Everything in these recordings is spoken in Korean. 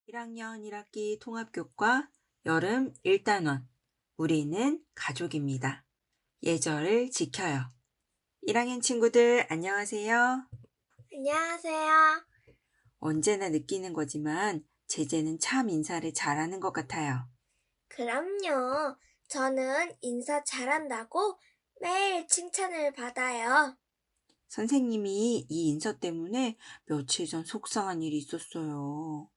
1학년 1학기 통합교과 여름 1단원 우리는 가족입니다. 예절을 지켜요. 1학년 친구들 안녕하세요. 안녕하세요. 언제나 느끼는 거지만 제재는 참 인사를 잘하는 것 같아요. 그럼요. 저는 인사 잘한다고 매일 칭찬을 받아요. 선생님이 이 인사 때문에 며칠 전 속상한 일이 있었어요.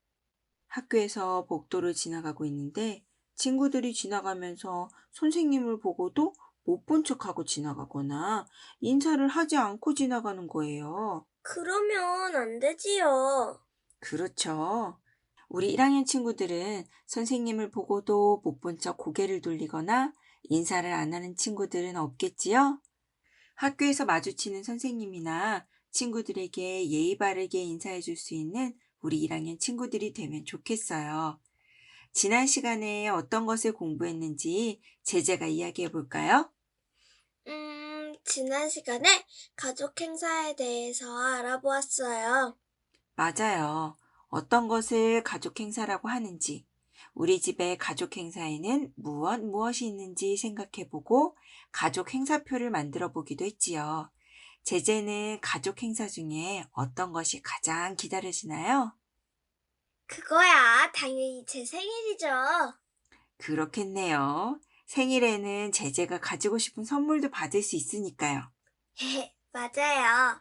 학교에서 복도를 지나가고 있는데 친구들이 지나가면서 선생님을 보고도 못 본 척하고 지나가거나 인사를 하지 않고 지나가는 거예요. 그러면 안 되지요. 그렇죠. 우리 1학년 친구들은 선생님을 보고도 못 본 척 고개를 돌리거나 인사를 안 하는 친구들은 없겠지요? 학교에서 마주치는 선생님이나 친구들에게 예의 바르게 인사해 줄 수 있는 우리 1학년 친구들이 되면 좋겠어요. 지난 시간에 어떤 것을 공부했는지 제재가 이야기해 볼까요? 지난 시간에 가족 행사에 대해서 알아보았어요. 맞아요. 어떤 것을 가족 행사라고 하는지, 우리 집의 가족 행사에는 무엇이 있는지 생각해 보고 가족 행사표를 만들어 보기도 했지요. 제재는 가족 행사 중에 어떤 것이 가장 기다려지나요? 그거야, 당연히 제 생일이죠. 그렇겠네요. 생일에는 제재가 가지고 싶은 선물도 받을 수 있으니까요. 맞아요.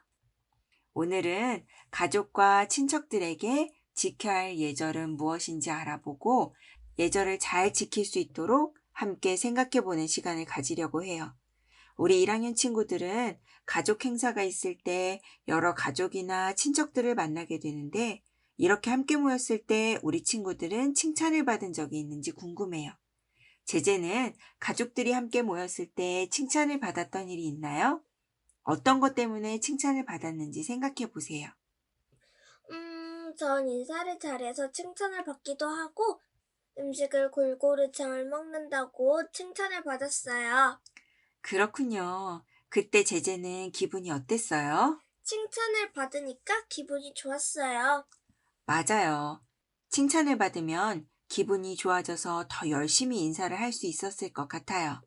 오늘은 가족과 친척들에게 지켜야 할 예절은 무엇인지 알아보고 예절을 잘 지킬 수 있도록 함께 생각해 보는 시간을 가지려고 해요. 우리 1학년 친구들은 가족 행사가 있을 때 여러 가족이나 친척들을 만나게 되는데 이렇게 함께 모였을 때 우리 친구들은 칭찬을 받은 적이 있는지 궁금해요. 제재는 가족들이 함께 모였을 때 칭찬을 받았던 일이 있나요? 어떤 것 때문에 칭찬을 받았는지 생각해 보세요. 전 인사를 잘해서 칭찬을 받기도 하고 음식을 골고루 잘 먹는다고 칭찬을 받았어요. 그렇군요. 그때 제재는 기분이 어땠어요? 칭찬을 받으니까 기분이 좋았어요. 맞아요. 칭찬을 받으면 기분이 좋아져서 더 열심히 인사를 할 수 있었을 것 같아요.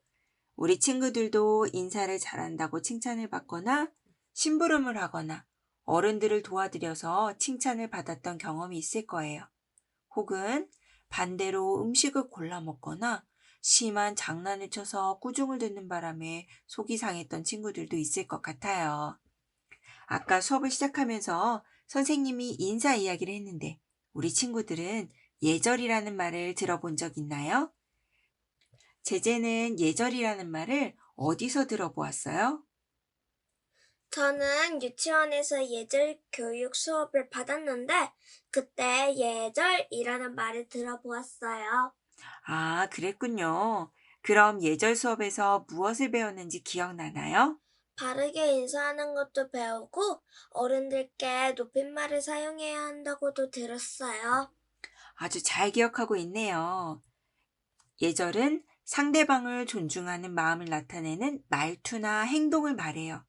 우리 친구들도 인사를 잘한다고 칭찬을 받거나 심부름을 하거나 어른들을 도와드려서 칭찬을 받았던 경험이 있을 거예요. 혹은 반대로 음식을 골라 먹거나 심한 장난을 쳐서 꾸중을 듣는 바람에 속이 상했던 친구들도 있을 것 같아요. 아까 수업을 시작하면서 선생님이 인사 이야기를 했는데 우리 친구들은 예절이라는 말을 들어본 적 있나요? 제재는 예절이라는 말을 어디서 들어보았어요? 저는 유치원에서 예절 교육 수업을 받았는데 그때 예절이라는 말을 들어보았어요. 아, 그랬군요. 그럼 예절 수업에서 무엇을 배웠는지 기억나나요? 바르게 인사하는 것도 배우고 어른들께 높임말을 사용해야 한다고도 들었어요. 아주 잘 기억하고 있네요. 예절은 상대방을 존중하는 마음을 나타내는 말투나 행동을 말해요.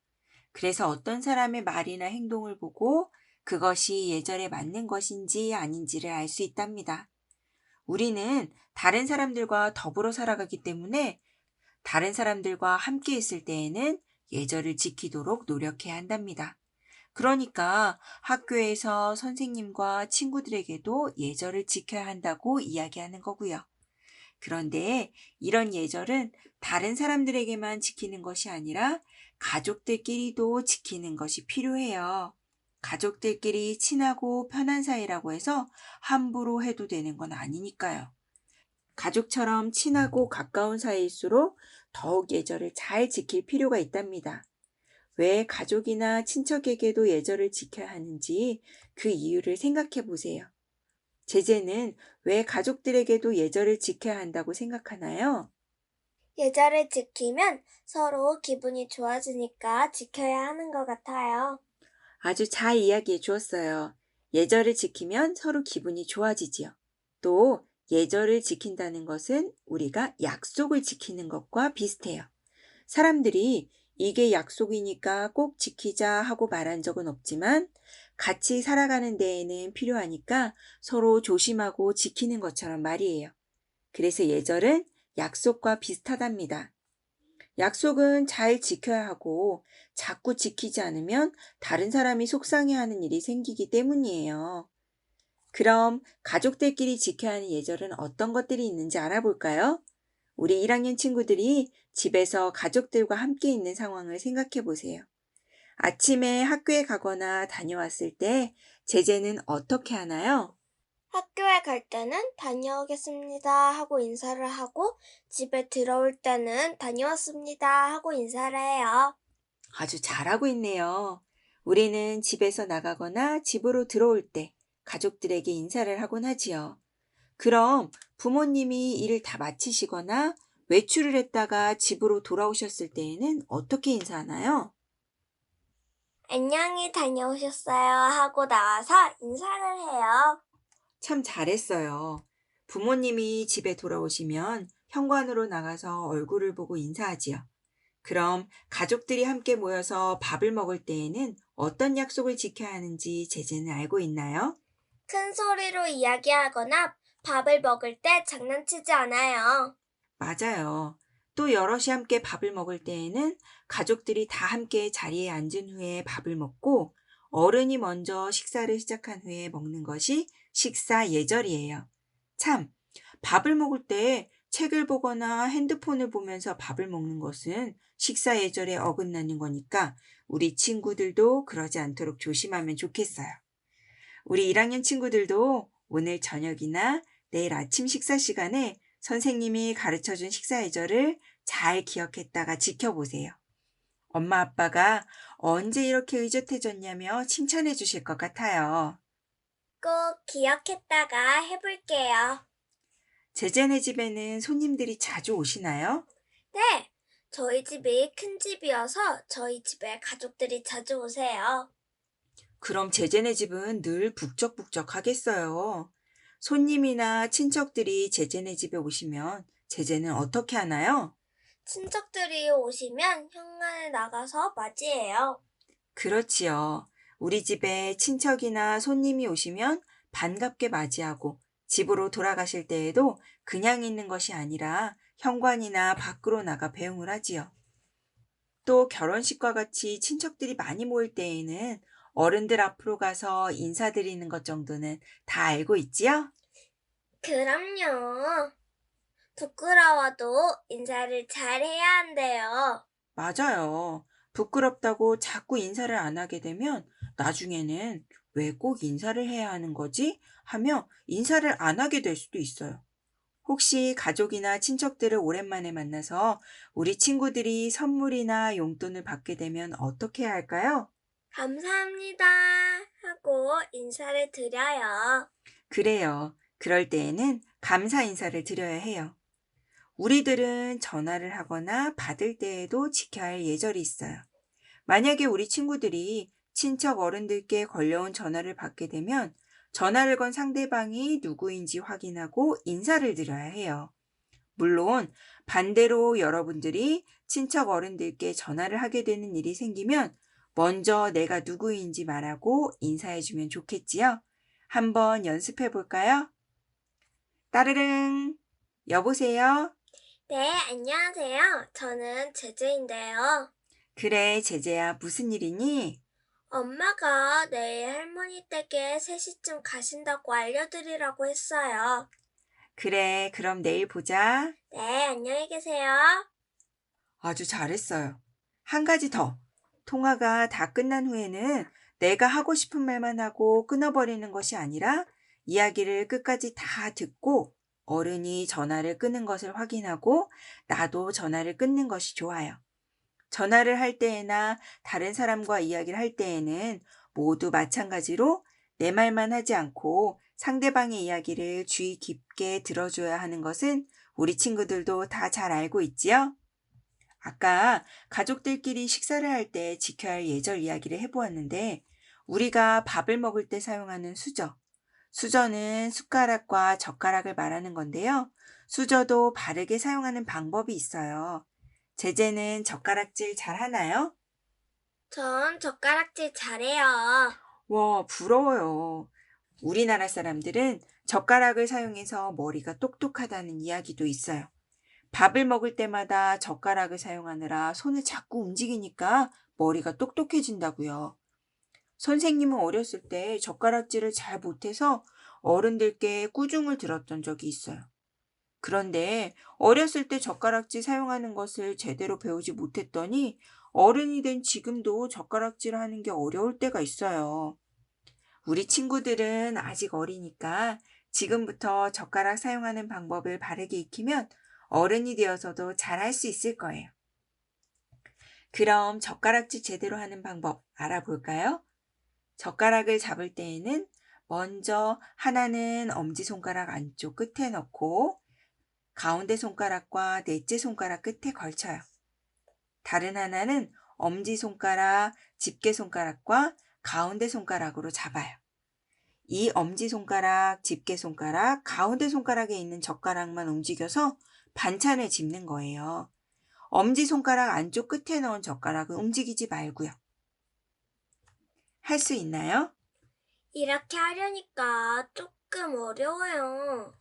그래서 어떤 사람의 말이나 행동을 보고 그것이 예절에 맞는 것인지 아닌지를 알 수 있답니다. 우리는 다른 사람들과 더불어 살아가기 때문에 다른 사람들과 함께 있을 때에는 예절을 지키도록 노력해야 한답니다. 그러니까 학교에서 선생님과 친구들에게도 예절을 지켜야 한다고 이야기하는 거고요. 그런데 이런 예절은 다른 사람들에게만 지키는 것이 아니라 가족들끼리도 지키는 것이 필요해요. 가족들끼리 친하고 편한 사이라고 해서 함부로 해도 되는 건 아니니까요. 가족처럼 친하고 가까운 사이일수록 더욱 예절을 잘 지킬 필요가 있답니다. 왜 가족이나 친척에게도 예절을 지켜야 하는지 그 이유를 생각해 보세요. 제재는 왜 가족들에게도 예절을 지켜야 한다고 생각하나요? 예절을 지키면 서로 기분이 좋아지니까 지켜야 하는 것 같아요. 아주 잘 이야기해 주었어요. 예절을 지키면 서로 기분이 좋아지지요. 또 예절을 지킨다는 것은 우리가 약속을 지키는 것과 비슷해요. 사람들이 이게 약속이니까 꼭 지키자 하고 말한 적은 없지만 같이 살아가는 데에는 필요하니까 서로 조심하고 지키는 것처럼 말이에요. 그래서 예절은 약속과 비슷하답니다. 약속은 잘 지켜야 하고 자꾸 지키지 않으면 다른 사람이 속상해하는 일이 생기기 때문이에요. 그럼 가족들끼리 지켜야 하는 예절은 어떤 것들이 있는지 알아볼까요? 우리 1학년 친구들이 집에서 가족들과 함께 있는 상황을 생각해 보세요. 아침에 학교에 가거나 다녀왔을 때 제재는 어떻게 하나요? 학교에 갈 때는 다녀오겠습니다 하고 인사를 하고 집에 들어올 때는 다녀왔습니다 하고 인사를 해요. 아주 잘하고 있네요. 우리는 집에서 나가거나 집으로 들어올 때 가족들에게 인사를 하곤 하지요. 그럼 부모님이 일을 다 마치시거나 외출을 했다가 집으로 돌아오셨을 때에는 어떻게 인사하나요? 안녕히 다녀오셨어요 하고 나와서 인사를 해요. 참 잘했어요. 부모님이 집에 돌아오시면 현관으로 나가서 얼굴을 보고 인사하지요. 그럼 가족들이 함께 모여서 밥을 먹을 때에는 어떤 약속을 지켜야 하는지 제재는 알고 있나요? 큰 소리로 이야기하거나 밥을 먹을 때 장난치지 않아요. 맞아요. 또 여럿이 함께 밥을 먹을 때에는 가족들이 다 함께 자리에 앉은 후에 밥을 먹고 어른이 먼저 식사를 시작한 후에 먹는 것이 식사 예절이에요. 참, 밥을 먹을 때 책을 보거나 핸드폰을 보면서 밥을 먹는 것은 식사 예절에 어긋나는 거니까 우리 친구들도 그러지 않도록 조심하면 좋겠어요. 우리 1학년 친구들도 오늘 저녁이나 내일 아침 식사 시간에 선생님이 가르쳐 준 식사 예절을 잘 기억했다가 지켜보세요. 엄마 아빠가 언제 이렇게 의젓해졌냐며 칭찬해 주실 것 같아요. 꼭 기억했다가 해볼게요. 제제네 집에는 손님들이 자주 오시나요? 네, 저희 집이 큰 집이어서 저희 집에 가족들이 자주 오세요. 그럼 제제네 집은 늘 북적북적하겠어요. 손님이나 친척들이 제제네 집에 오시면 제제는 어떻게 하나요? 친척들이 오시면 현관에 나가서 맞이해요. 그렇지요. 우리 집에 친척이나 손님이 오시면 반갑게 맞이하고 집으로 돌아가실 때에도 그냥 있는 것이 아니라 현관이나 밖으로 나가 배웅을 하지요. 또 결혼식과 같이 친척들이 많이 모일 때에는 어른들 앞으로 가서 인사드리는 것 정도는 다 알고 있지요? 그럼요. 부끄러워도 인사를 잘 해야 한대요. 맞아요. 부끄럽다고 자꾸 인사를 안 하게 되면 나중에는 왜 꼭 인사를 해야 하는 거지? 하며 인사를 안 하게 될 수도 있어요. 혹시 가족이나 친척들을 오랜만에 만나서 우리 친구들이 선물이나 용돈을 받게 되면 어떻게 해야 할까요? 감사합니다 하고 인사를 드려요. 그래요. 그럴 때에는 감사 인사를 드려야 해요. 우리들은 전화를 하거나 받을 때에도 지켜야 할 예절이 있어요. 만약에 우리 친구들이 친척 어른들께 걸려온 전화를 받게 되면 전화를 건 상대방이 누구인지 확인하고 인사를 드려야 해요. 물론 반대로 여러분들이 친척 어른들께 전화를 하게 되는 일이 생기면 먼저 내가 누구인지 말하고 인사해주면 좋겠지요? 한번 연습해 볼까요? 따르릉! 여보세요? 네, 안녕하세요. 저는 제재인데요. 그래, 제재야, 무슨 일이니? 엄마가 내일 할머니 댁에 3시쯤 가신다고 알려드리라고 했어요. 그래, 그럼 내일 보자. 네, 안녕히 계세요. 아주 잘했어요. 한 가지 더. 통화가 다 끝난 후에는 내가 하고 싶은 말만 하고 끊어버리는 것이 아니라 이야기를 끝까지 다 듣고 어른이 전화를 끊는 것을 확인하고 나도 전화를 끊는 것이 좋아요. 전화를 할 때에나 다른 사람과 이야기를 할 때에는 모두 마찬가지로 내 말만 하지 않고 상대방의 이야기를 주의 깊게 들어줘야 하는 것은 우리 친구들도 다 잘 알고 있지요? 아까 가족들끼리 식사를 할 때 지켜야 할 예절 이야기를 해보았는데, 우리가 밥을 먹을 때 사용하는 수저. 수저는 숟가락과 젓가락을 말하는 건데요. 수저도 바르게 사용하는 방법이 있어요. 제재는 젓가락질 잘 하나요? 전 젓가락질 잘해요. 와, 부러워요. 우리나라 사람들은 젓가락을 사용해서 머리가 똑똑하다는 이야기도 있어요. 밥을 먹을 때마다 젓가락을 사용하느라 손을 자꾸 움직이니까 머리가 똑똑해진다고요. 선생님은 어렸을 때 젓가락질을 잘 못해서 어른들께 꾸중을 들었던 적이 있어요. 그런데 어렸을 때 젓가락질 사용하는 것을 제대로 배우지 못했더니 어른이 된 지금도 젓가락질을 하는 게 어려울 때가 있어요. 우리 친구들은 아직 어리니까 지금부터 젓가락 사용하는 방법을 바르게 익히면 어른이 되어서도 잘할 수 있을 거예요. 그럼 젓가락질 제대로 하는 방법 알아볼까요? 젓가락을 잡을 때에는 먼저 하나는 엄지손가락 안쪽 끝에 넣고 가운데 손가락과 넷째 손가락 끝에 걸쳐요. 다른 하나는 엄지손가락, 집게손가락과 가운데 손가락으로 잡아요. 이 엄지손가락, 집게손가락, 가운데 손가락에 있는 젓가락만 움직여서 반찬을 집는 거예요. 엄지손가락 안쪽 끝에 넣은 젓가락은 움직이지 말고요. 할 수 있나요? 이렇게 하려니까 조금 어려워요.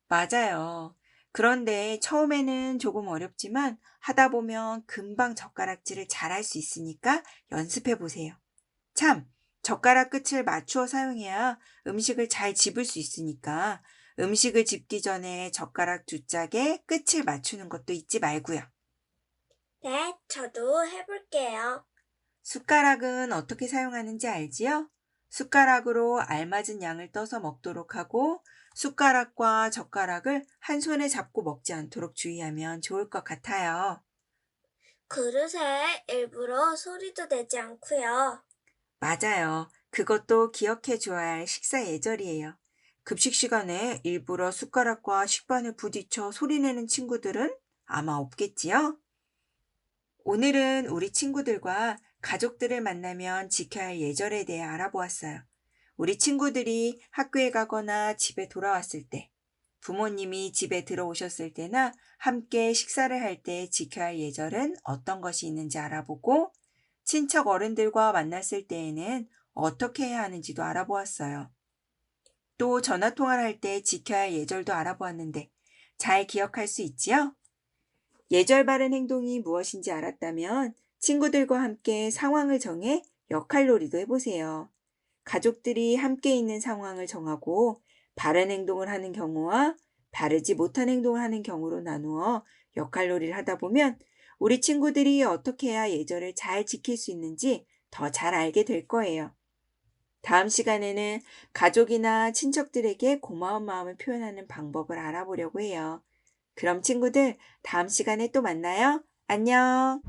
맞아요. 그런데 처음에는 조금 어렵지만 하다 보면 금방 젓가락질을 잘할 수 있으니까 연습해 보세요. 참, 젓가락 끝을 맞추어 사용해야 음식을 잘 집을 수 있으니까 음식을 집기 전에 젓가락 두 짝에 끝을 맞추는 것도 잊지 말고요. 네, 저도 해볼게요. 숟가락은 어떻게 사용하는지 알지요? 숟가락으로 알맞은 양을 떠서 먹도록 하고 숟가락과 젓가락을 한 손에 잡고 먹지 않도록 주의하면 좋을 것 같아요. 그릇에 일부러 소리도 내지 않고요. 맞아요. 그것도 기억해 줘야 할 식사 예절이에요. 급식 시간에 일부러 숟가락과 식반을 부딪혀 소리내는 친구들은 아마 없겠지요? 오늘은 우리 친구들과 가족들을 만나면 지켜야 할 예절에 대해 알아보았어요. 우리 친구들이 학교에 가거나 집에 돌아왔을 때, 부모님이 집에 들어오셨을 때나 함께 식사를 할 때 지켜야 할 예절은 어떤 것이 있는지 알아보고, 친척 어른들과 만났을 때에는 어떻게 해야 하는지도 알아보았어요. 또 전화 통화를 할 때 지켜야 할 예절도 알아보았는데, 잘 기억할 수 있지요? 예절 바른 행동이 무엇인지 알았다면 친구들과 함께 상황을 정해 역할놀이도 해보세요. 가족들이 함께 있는 상황을 정하고 바른 행동을 하는 경우와 바르지 못한 행동을 하는 경우로 나누어 역할놀이를 하다 보면 우리 친구들이 어떻게 해야 예절을 잘 지킬 수 있는지 더 잘 알게 될 거예요. 다음 시간에는 가족이나 친척들에게 고마운 마음을 표현하는 방법을 알아보려고 해요. 그럼 친구들, 다음 시간에 또 만나요. 안녕.